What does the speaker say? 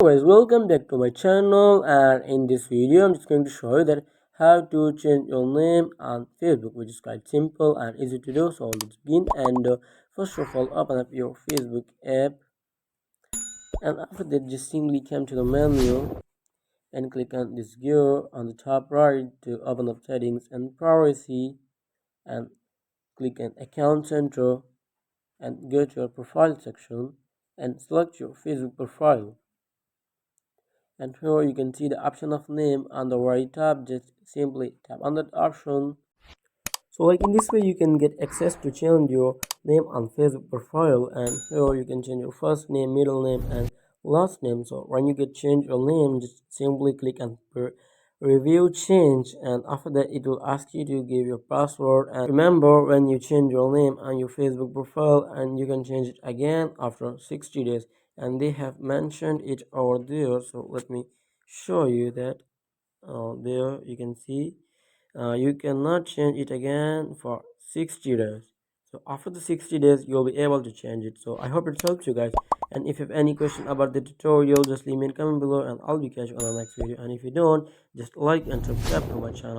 Guys, welcome back to my channel, and in this video I'm just going to show you that how to change your name on Facebook, which is quite simple and easy to do. So let's begin. And first of all, open up your Facebook app, and after that just simply come to the menu and click on this gear on the top right to open up settings and privacy, and click on account center and go to your profile section and select your Facebook profile. And here you can see the option of name on the right tab. Just simply tap on that option. So like in this way you can get access to change your name on Facebook profile, and here you can change your first name, middle name and last name. So when you get change your name, just simply click on review change, and after that it will ask you to give your password. And remember, when you change your name on your Facebook profile, and you can change it again after 60 days, and they have mentioned it over there. So let me show you that. There you can see you cannot change it again for 60 days. So after the 60 days you'll be able to change it. So I hope it helps you guys, and if you have any question about the tutorial, just leave me a comment below and I'll be catching you on the next video. And if you don't, just like and subscribe to my channel.